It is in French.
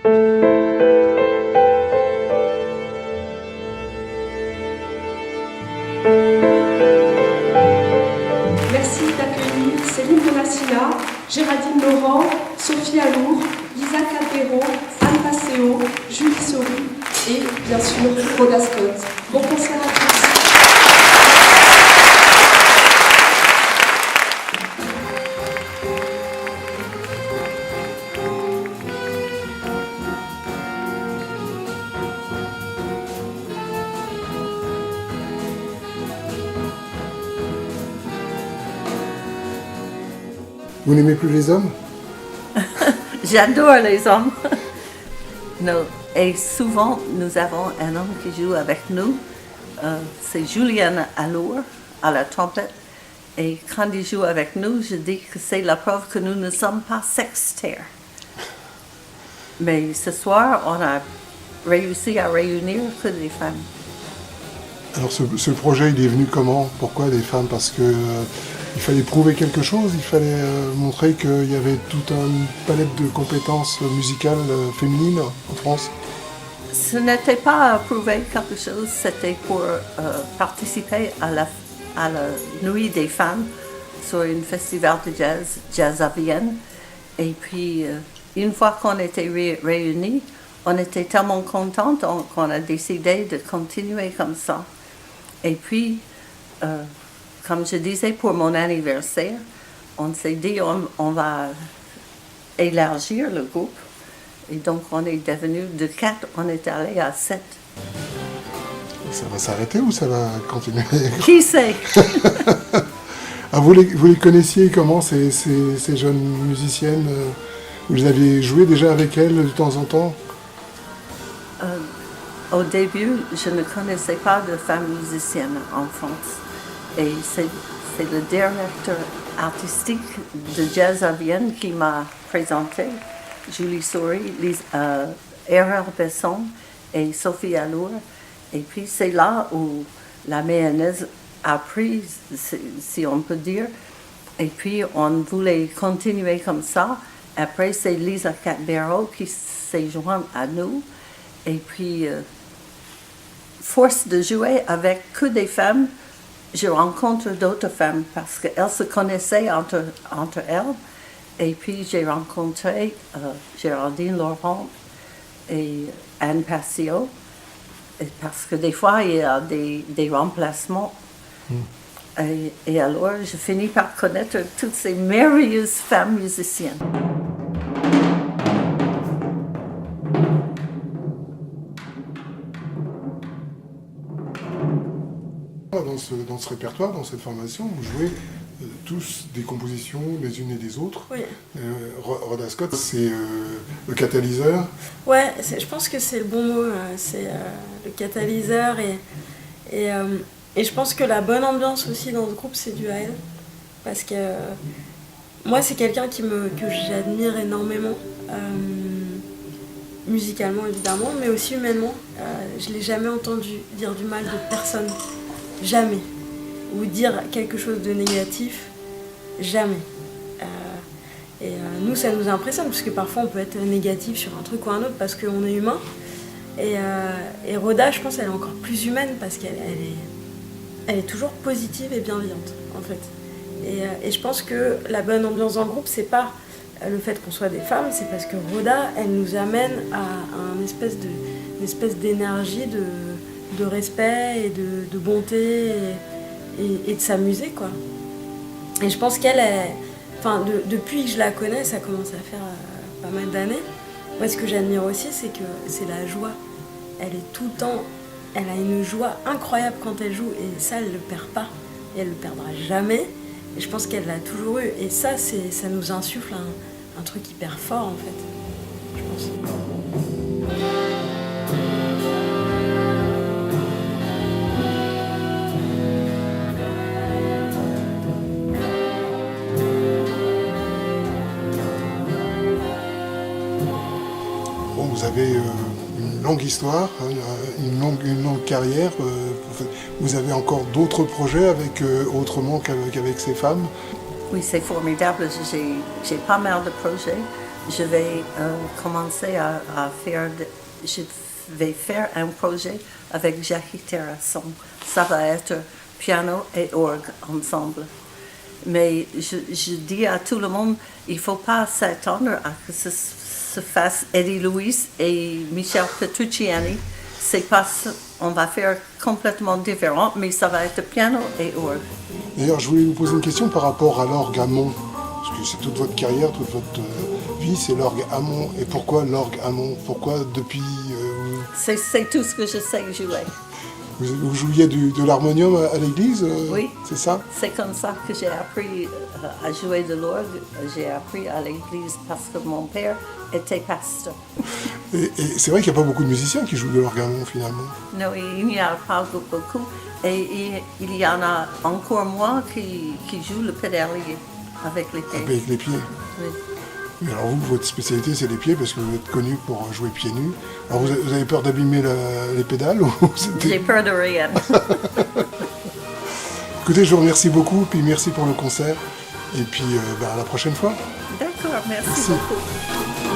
Merci d'accueillir Céline Bonassina, Géraldine Laurent, Sophie Alour, Lisa Calvero, Anne Passeo, Julie Sori et bien sûr Rhoda Scott. Bon concert à tous. Vous n'aimez plus les hommes? J'adore les hommes. Non. Et souvent, nous avons un homme qui joue avec nous. C'est Julien Alour à la trompette. Et quand il joue avec nous, je dis que c'est la preuve que nous ne sommes pas sectaires. Mais ce soir, on a réussi à réunir que des femmes. Alors ce projet, il est venu comment? Pourquoi des femmes? Parce que il fallait prouver quelque chose, il fallait montrer qu'il y avait toute une palette de compétences musicales féminines en France. Ce n'était pas prouver quelque chose, c'était pour participer à la Nuit des femmes sur un festival de jazz, Jazz à Vienne. Et puis, une fois qu'on était réunis, on était tellement contents qu'on a décidé de continuer comme ça. Et puis, comme je disais, pour mon anniversaire, on s'est dit on va élargir le groupe. Et donc, on est devenu de 4, on est allé à 7. Ça va s'arrêter ou ça va continuer? Qui sait? Ah, vous les connaissiez comment, ces jeunes musiciennes? Vous aviez joué déjà avec elles de temps en temps? Au début, je ne connaissais pas de femmes musiciennes en France. Et c'est le directeur artistique de Jazz à Vienne qui m'a présenté, Julie Sori, Errol Besson et Sophie Alour. Et puis c'est là où la mayonnaise a pris, si on peut dire. Et puis on voulait continuer comme ça. Après, c'est Lisa Calvero qui s'est jointe à nous. Et puis, force de jouer avec que des femmes, je rencontre d'autres femmes parce qu'elles se connaissaient entre elles. Et puis, j'ai rencontré Géraldine Laurent et Anne Passio. Parce que des fois, il y a des remplacements. Et alors, je finis par connaître toutes ces merveilleuses femmes musiciennes. Dans ce répertoire, dans cette formation, vous jouez tous des compositions les unes et des autres. Oui. Rhoda Scott, c'est le catalyseur. Ouais, je pense que c'est le bon mot. C'est le catalyseur et je pense que la bonne ambiance aussi dans ce groupe, c'est dû à elle. Parce que moi, c'est quelqu'un que j'admire énormément. Musicalement, évidemment, mais aussi humainement. Je ne l'ai jamais entendu dire du mal de personne. Jamais. Ou dire quelque chose de négatif. Jamais. Nous, ça nous impressionne, parce que parfois, on peut être négatif sur un truc ou un autre, parce qu'on est humain. Et Rhoda, je pense, elle est encore plus humaine, parce qu'elle est toujours positive et bienveillante, en fait. Et je pense que la bonne ambiance dans le groupe, c'est pas le fait qu'on soit des femmes, c'est parce que Rhoda, elle nous amène à une espèce d'énergie, de respect et de bonté et de s'amuser, quoi. Et je pense qu'elle est... Enfin, depuis que je la connais, ça commence à faire pas mal d'années. Moi, ce que j'admire aussi, c'est que c'est la joie. Elle est tout le temps... Elle a une joie incroyable quand elle joue, et ça, elle ne le perd pas. Et elle ne le perdra jamais. Et je pense qu'elle l'a toujours eu. Et ça, ça nous insuffle un truc hyper fort, en fait. Je pense. Bon, vous avez une longue histoire, une longue carrière. Vous avez encore d'autres projets autrement qu'avec ces femmes? Oui, c'est formidable. J'ai pas mal de projets. je vais commencer à faire, je vais faire un projet avec Jackie Terrasson. Ça va être piano et orgue ensemble. Mais je dis à tout le monde, il ne faut pas s'attendre à que ce se fasse Eddie Louis et Michel Petrucciani. C'est pas, on va faire complètement différent, mais ça va être piano et orgue. D'ailleurs, je voulais vous poser une question par rapport à l'orgue Hammond. Parce que c'est toute votre carrière, toute votre vie, c'est l'orgue Hammond. Et pourquoi l'orgue Hammond? Pourquoi depuis... C'est tout ce que je sais jouer. Vous jouiez de l'harmonium à l'église? Oui. C'est ça? C'est comme ça que j'ai appris à jouer de l'orgue. J'ai appris à l'église parce que mon père était pasteur. Et c'est vrai qu'il n'y a pas beaucoup de musiciens qui jouent de l'orgue Hammond finalement. Non, il n'y a pas beaucoup. Et il y en a encore moins qui jouent le pédalier avec les pieds. Avec les pieds. Oui. Mais alors vous, votre spécialité c'est les pieds parce que vous êtes connu pour jouer pieds nus. Alors vous avez peur d'abîmer les pédales ou J'ai peur de rien. Écoutez, je vous remercie beaucoup, puis merci pour le concert. Et puis à la prochaine fois. D'accord, merci Merci. beaucoup.